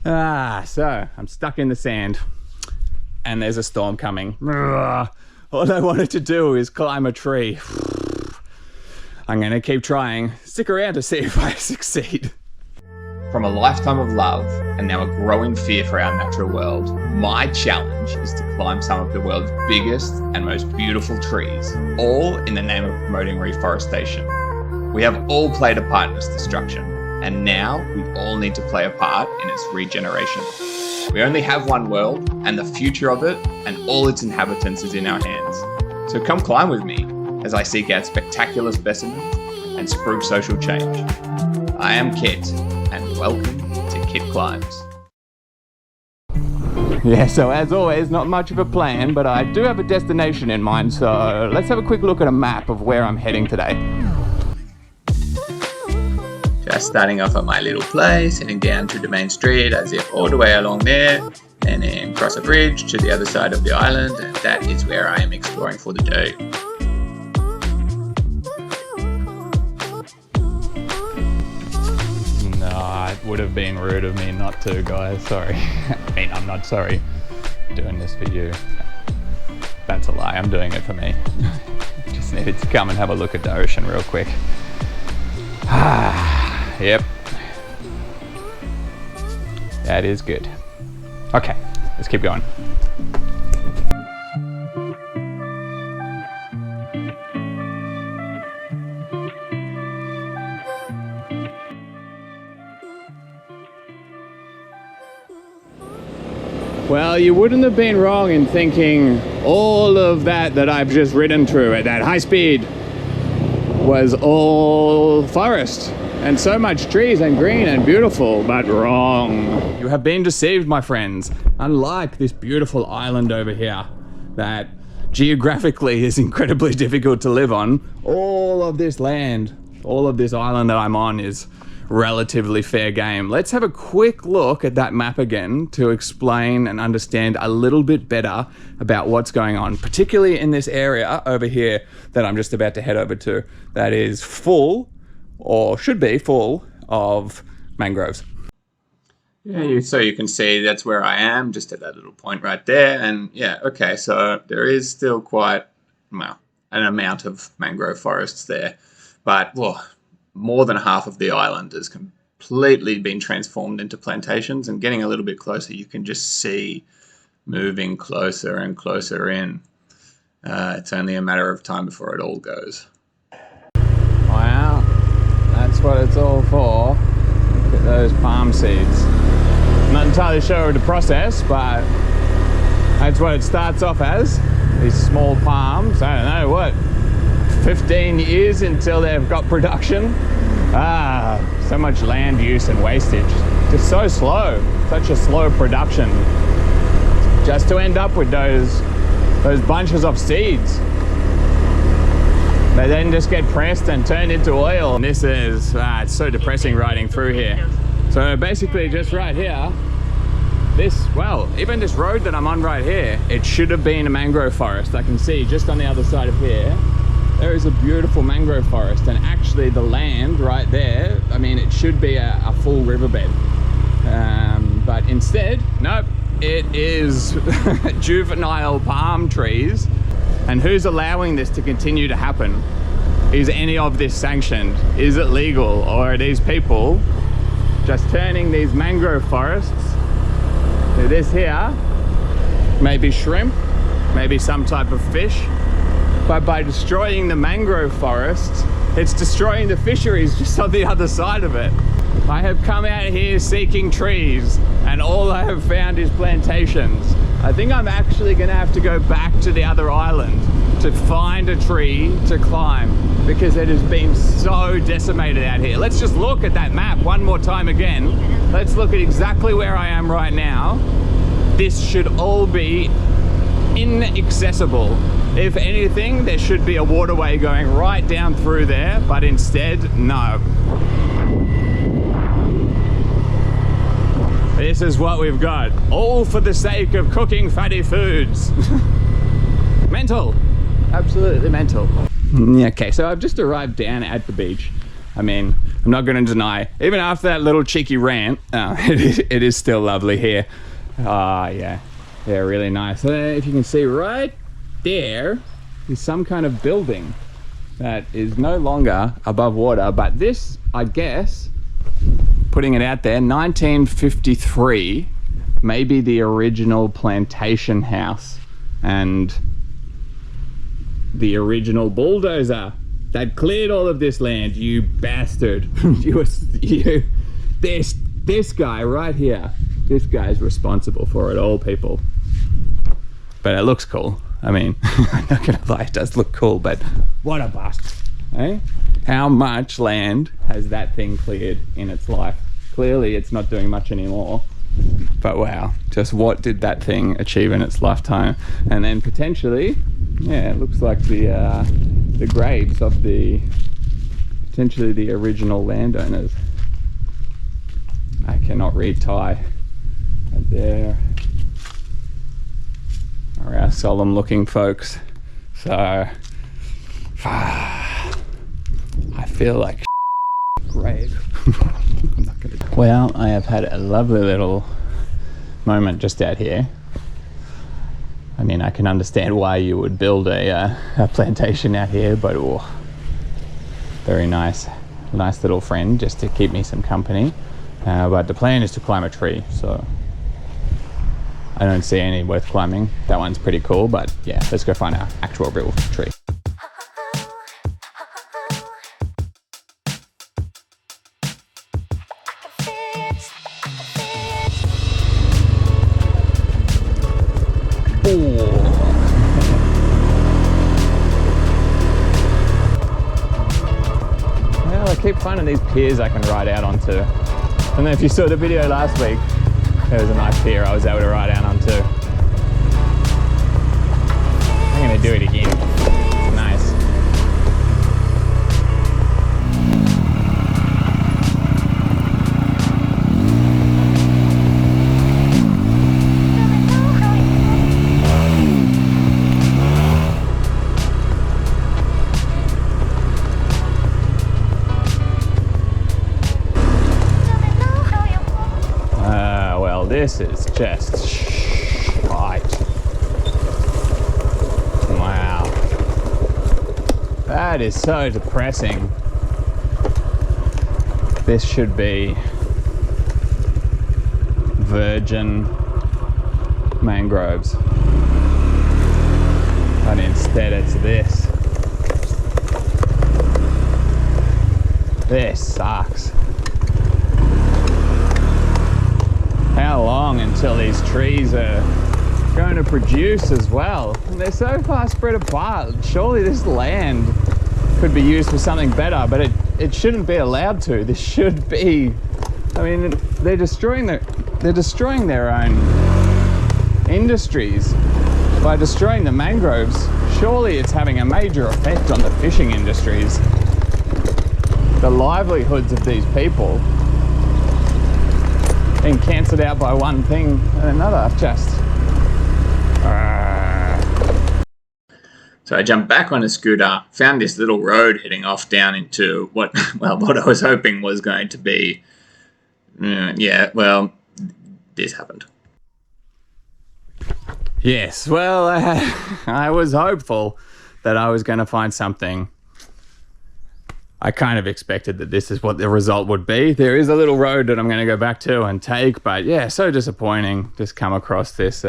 So I'm stuck in the sand and there's a storm coming. All I wanted to do is climb a tree. I'm gonna keep trying. Stick around to see if I succeed. From a lifetime of love and now a growing fear for our natural world, my challenge is to climb some of the world's biggest and most beautiful trees, all in the name of promoting reforestation. We have all played a part in its destruction, and now we all need to play a part in its regeneration. We only have one world, and the future of it and all its inhabitants is in our hands. So come climb with me as I seek out spectacular specimens and spruik social change. I am Kit, and welcome to Kit Climbs. Yeah, so as always, not much of a plan, but I do have a destination in mind, so let's have a quick look at a map of where I'm heading today. Just starting off at my little place, heading down to the main street as if all the way along there, and then cross a bridge to the other side of the island, and that is where I am exploring for the day. No, it would have been rude of me not to, guys, sorry. I mean, I'm not sorry doing this for you. That's a lie, I'm doing it for me. Just needed to come and have a look at the ocean real quick. Yep. That is good. Okay, let's keep going. Well, you wouldn't have been wrong in thinking all of that I've just ridden through at that high speed was all forest and so much trees and green and beautiful, but wrong. You have been deceived, my friends. Unlike this beautiful island over here that geographically is incredibly difficult to live on, all of this land, all of this island that I'm on is relatively fair game. Let's have a quick look at that map again to explain and understand a little bit better about what's going on, particularly in this area over here that I'm just about to head over to, that is full, or should be full, of mangroves. Yeah, so you can see that's where I am, just at that little point right there, and yeah, okay, so there is still quite, well, an amount of mangrove forests there, but, well, more than half of the island has completely been transformed into plantations, and getting a little bit closer you can just see moving closer and closer in. It's only a matter of time before it all goes. Wow, that's what it's all for. Look at those palm seeds. I'm not entirely sure of the process, but that's what it starts off as. These small palms, I don't know what, 15 years until they've got production. So much land use and wastage. Just so slow, such a slow production. Just to end up with those bunches of seeds. They then just get pressed and turned into oil. And this is, it's so depressing riding through here. So basically just right here, even this road that I'm on right here, it should have been a mangrove forest. I can see just on the other side of here, there is a beautiful mangrove forest, and actually the land right there, I mean, it should be a full riverbed. But instead, nope, it is juvenile palm trees. And who's allowing this to continue to happen? Is any of this sanctioned? Is it legal? Or are these people just turning these mangrove forests to this here, maybe shrimp, maybe some type of fish, but by destroying the mangrove forests, it's destroying the fisheries just on the other side of it. I have come out here seeking trees, and all I have found is plantations. I think I'm actually gonna have to go back to the other island to find a tree to climb, because it has been so decimated out here. Let's just look at that map one more time again. Let's look at exactly where I am right now. This should all be inaccessible. If anything, there should be a waterway going right down through there, but instead, no. This is what we've got, all for the sake of cooking fatty foods. Mental, absolutely mental. Okay, so I've just arrived down at the beach. I mean, I'm not going to deny, even after that little cheeky rant, it is still lovely here. Yeah, really nice. If you can see right there is some kind of building that is no longer above water, but this, I guess, putting it out there, 1953, maybe the original plantation house and the original bulldozer that cleared all of this land. You bastard. This guy right here, this guy's responsible for it all, people. But it looks cool. I mean, I'm not gonna lie, it does look cool, but what a bust, eh? How much land has that thing cleared in its life? Clearly it's not doing much anymore, but wow, just what did that thing achieve in its lifetime? And then potentially, yeah, it looks like the graves of potentially the original landowners. I cannot read Thai. Right there are our solemn looking folks. So I feel like grave. I'm not gonna. Well, I have had a lovely little moment just out here. I mean, I can understand why you would build a plantation out here, but oh, very nice little friend just to keep me some company. But the plan is to climb a tree, so I don't see any worth climbing. That one's pretty cool, but yeah, let's go find our actual real tree. Well, I keep finding these piers I can ride out onto. I don't know if you saw the video last week. There was a nice pier I was able to ride out onto. I'm gonna do it again. It's nice. This is just shite. Wow. That is so depressing. This should be virgin mangroves. But instead it's this. This sucks. How long until these trees are going to produce as well? And they're so far spread apart. Surely this land could be used for something better, but it shouldn't be allowed to. This should be, I mean, they're destroying their own industries by destroying the mangroves. Surely it's having a major effect on the fishing industries, the livelihoods of these people. Being cancelled out by one thing and another, just. So I jumped back on a scooter, found this little road heading off down into what I was hoping was going to be, this happened. Yes, well, I was hopeful that I was going to find something. I kind of expected that this is what the result would be. There is a little road that I'm going to go back to and take, but yeah, so disappointing. Just come across this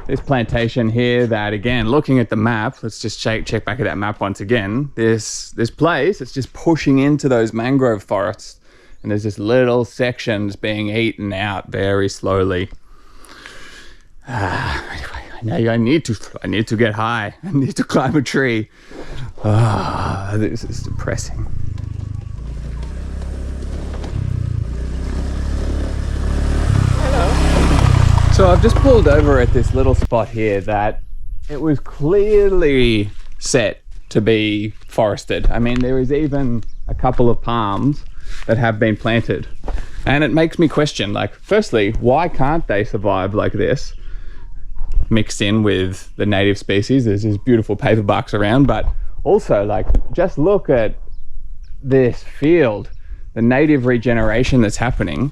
this plantation here that, again, looking at the map, let's just check back at that map once again. This place, it's just pushing into those mangrove forests, and there's this little sections being eaten out very slowly. Anyway, I need to get high. I need to climb a tree. This is depressing. Hello. So I've just pulled over at this little spot here that it was clearly set to be forested. I mean, there is even a couple of palms that have been planted. And it makes me question, like, firstly, why can't they survive like this? Mixed in with the native species. There's these beautiful paperbarks around, but also, like, just look at this field, the native regeneration that's happening,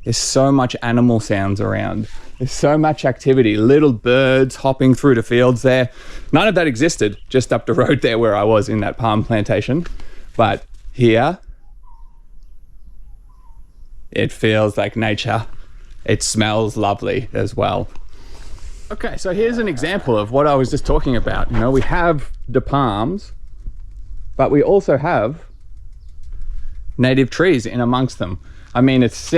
there's so much animal sounds around. There's so much activity, little birds hopping through the fields there. None of that existed just up the road there where I was in that palm plantation. But here, it feels like nature. It smells lovely as well. Okay, so here's an example of what I was just talking about. You know, we have the palms, but we also have native trees in amongst them. I mean, it's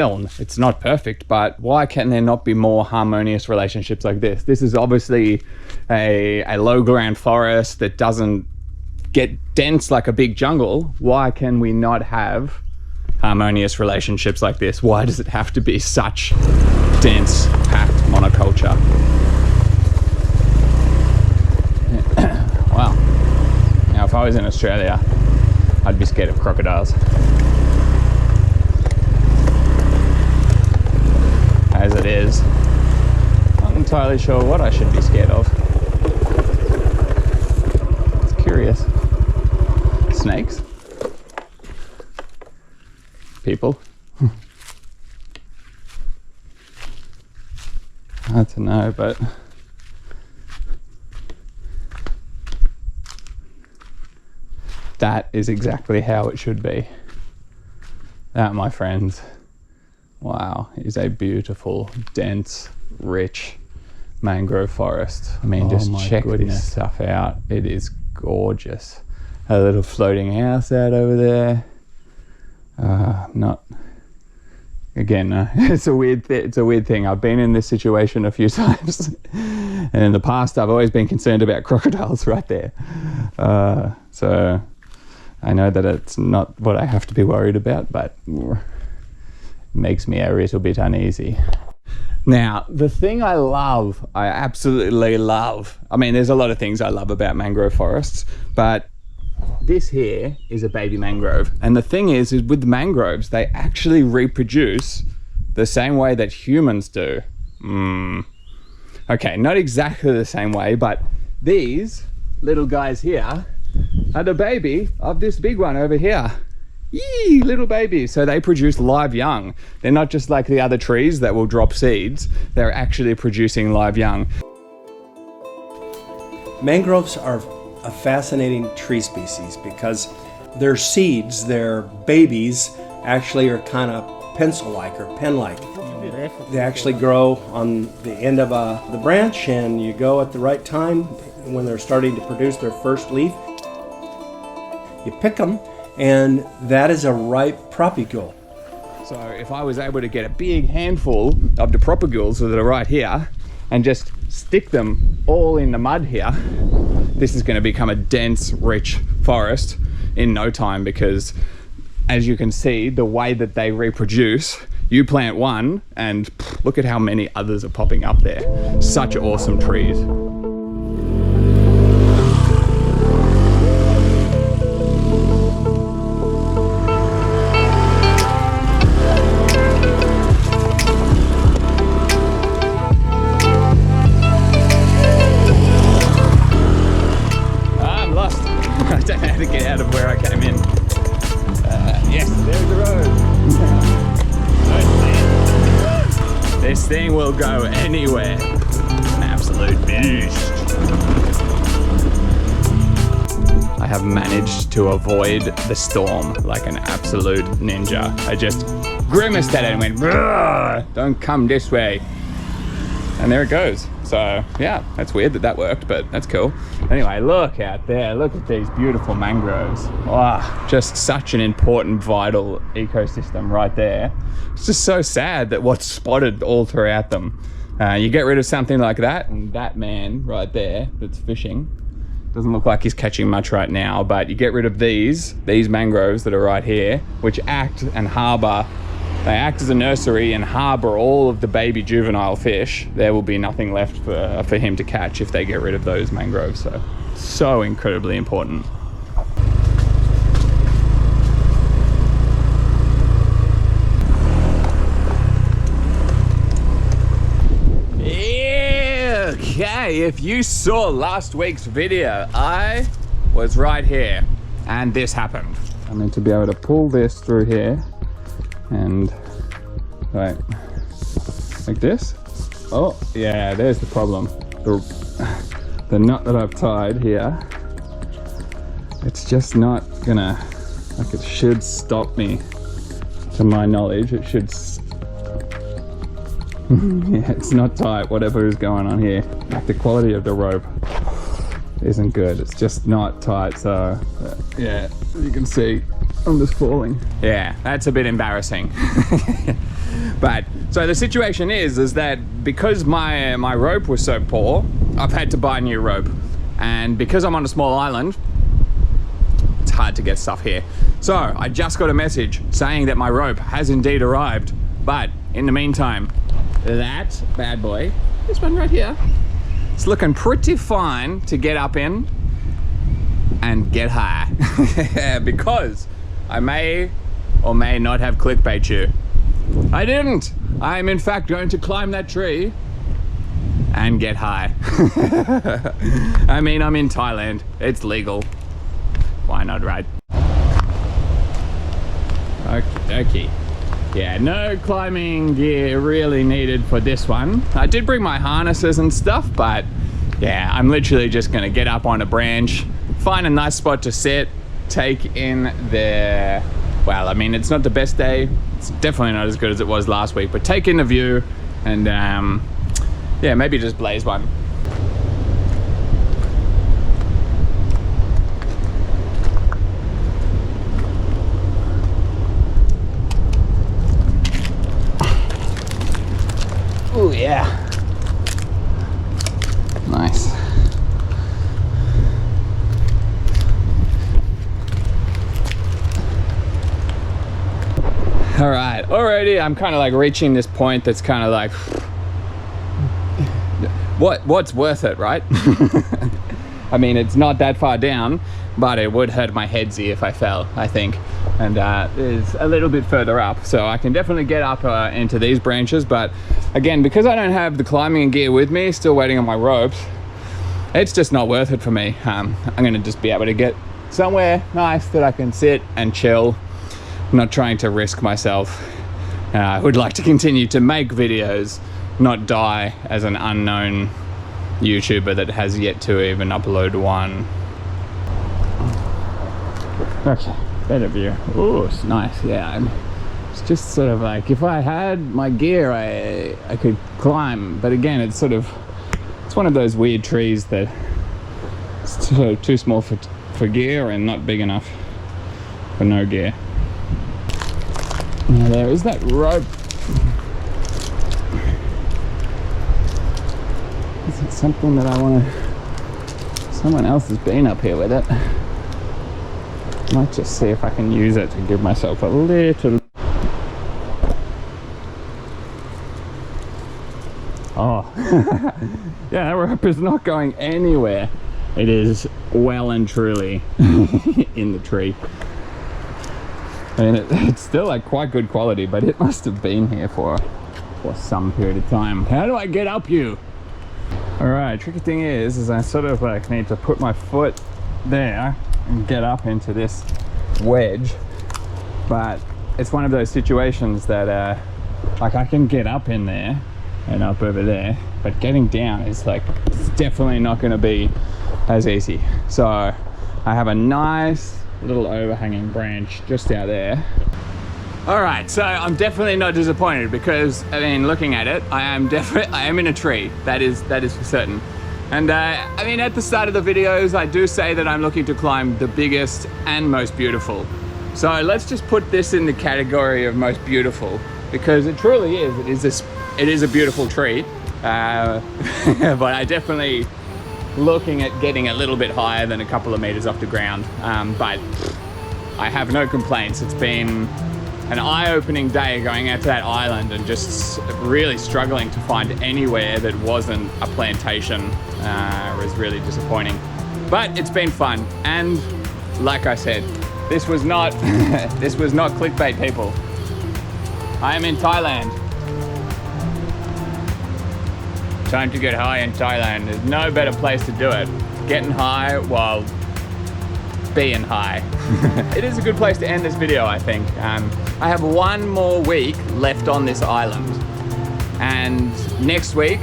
not perfect, but why can there not be more harmonious relationships like this? This is obviously a low ground forest that doesn't get dense like a big jungle. Why can we not have harmonious relationships like this? Why does it have to be such dense, packed monoculture? Wow. Now, if I was in Australia, I'd be scared of crocodiles. As it is, not entirely sure what I should be scared of. It's curious. Snakes? People? I don't know, but that is exactly how it should be. That, my friends, wow, is a beautiful, dense, rich mangrove forest. I mean, just check this stuff out. It is gorgeous. A little floating house out over there. It's a weird thing. I've been in this situation a few times, and in the past, I've always been concerned about crocodiles right there. So I know that it's not what I have to be worried about, but makes me a little bit uneasy. Now, the thing I absolutely love, I mean, there's a lot of things I love about mangrove forests, but this here is a baby mangrove. And the thing is with the mangroves, they actually reproduce the same way that humans do. Okay, not exactly the same way, but these little guys here are the baby of this big one over here. Yee, little babies. So they produce live young. They're not just like the other trees that will drop seeds. They're actually producing live young. Mangroves are a fascinating tree species because their seeds, their babies, actually are kind of pencil-like or pen-like. They actually grow on the end of the branch, and you go at the right time when they're starting to produce their first leaf. You pick them, and that is a ripe propagule. So if I was able to get a big handful of the propagules that are right here and just stick them all in the mud here, this is going to become a dense, rich forest in no time, because as you can see, the way that they reproduce, you plant one and look at how many others are popping up there. Such awesome trees. This thing will go anywhere. An absolute beast. I have managed to avoid the storm like an absolute ninja. I just grimaced at it and went, don't come this way. And there it goes. So yeah, that's weird that worked, but that's cool. Anyway, look out there. Look at these beautiful mangroves. Wow, just such an important, vital ecosystem right there. It's just so sad that what's spotted all throughout them. You get rid of something like that, and that man right there that's fishing doesn't look like he's catching much right now, but you get rid of these mangroves that are right here, which act and harbor. They act as a nursery and harbor all of the baby juvenile fish. There will be nothing left for him to catch if they get rid of those mangroves. So incredibly important. Yeah, okay, if you saw last week's video, I was right here, and this happened. I meant to be able to pull this through here, and like this. Oh yeah, there's the problem. The knot that I've tied here, it's just not gonna, like, it should stop me, to my knowledge. It should yeah, it's not tight, whatever is going on here. Like, the quality of the rope isn't good. It's just not tight. So yeah, as you can see, I'm just falling. Yeah, that's a bit embarrassing. But so the situation is that because my rope was so poor, I've had to buy new rope, and because I'm on a small island, it's hard to get stuff here. So I just got a message saying that my rope has indeed arrived, but in the meantime, that bad boy, this one right here, it's looking pretty fine to get up in and get high. Because I may or may not have clickbait you. I didn't. I am in fact going to climb that tree and get high. I mean, I'm in Thailand. It's legal. Why not, right? Okay. Yeah, no climbing gear really needed for this one. I did bring my harnesses and stuff, but yeah, I'm literally just gonna get up on a branch, find a nice spot to sit, take in the, well, I mean, it's not the best day. It's definitely not as good as it was last week, but take in the view and yeah, maybe just blaze one. Oh yeah, nice. All right, already I'm kind of like reaching this point that's kind of like, what's worth it, right? I mean, it's not that far down, but it would hurt my headsy if I fell, I think. And it's a little bit further up, so I can definitely get up into these branches. But again, because I don't have the climbing gear with me, still waiting on my ropes, it's just not worth it for me. I'm gonna just be able to get somewhere nice that I can sit and chill, not trying to risk myself. I would like to continue to make videos, not die as an unknown YouTuber that has yet to even upload one. Okay, better view. Oh, it's nice. Yeah, it's just sort of like, if I had my gear, I could climb. But again, it's sort of, it's one of those weird trees that it's sort of too small for gear and not big enough for no gear. Now there is that rope. Is it something that I want to, someone else has been up here with it. Might just see if I can use it to give myself a little. Oh, yeah, that rope is not going anywhere. It is well and truly in the tree. I mean, it's still like quite good quality, but it must have been here for some period of time. How do I get up you? All right, tricky thing is I sort of like need to put my foot there and get up into this wedge, but it's one of those situations that like I can get up in there and up over there, but getting down is like, it's definitely not going to be as easy. So I have a nice little overhanging branch just out there. All right, so I'm definitely not disappointed because, I mean, looking at it, I am in a tree. That is for certain. And I mean, at the start of the videos, I do say that I'm looking to climb the biggest and most beautiful. So let's just put this in the category of most beautiful, because it truly is. It is a beautiful tree. But I definitely looking at getting a little bit higher than a couple of meters off the ground. But I have no complaints. It's been an eye-opening day going out to that island and just really struggling to find anywhere that wasn't a plantation. Was really disappointing, but it's been fun. And like I said, this was not this was not clickbait, people. I am in Thailand. Time to get high in Thailand. There's no better place to do it. Getting high while being high. It is a good place to end this video, I think. I have 1 more week left on this island. And next week,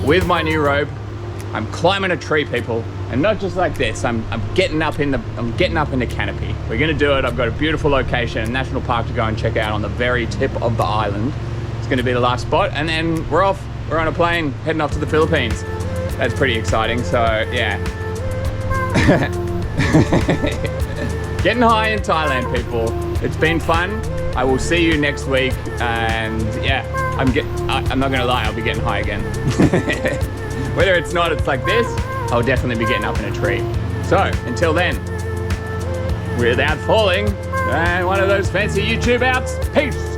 with my new robe, I'm climbing a tree, people. And not just like this, I'm getting up in the canopy. We're gonna do it. I've got a beautiful location, a national park to go and check out on the very tip of the island. It's gonna be the last spot, and then we're off. We're on a plane heading off to the Philippines. That's pretty exciting, so yeah. Getting high in Thailand, people. It's been fun. I will see you next week, and yeah, I'm not gonna lie, I'll be getting high again. Whether it's like this, I'll definitely be getting up in a tree. So, until then, without falling, and one of those fancy YouTube outs, peace!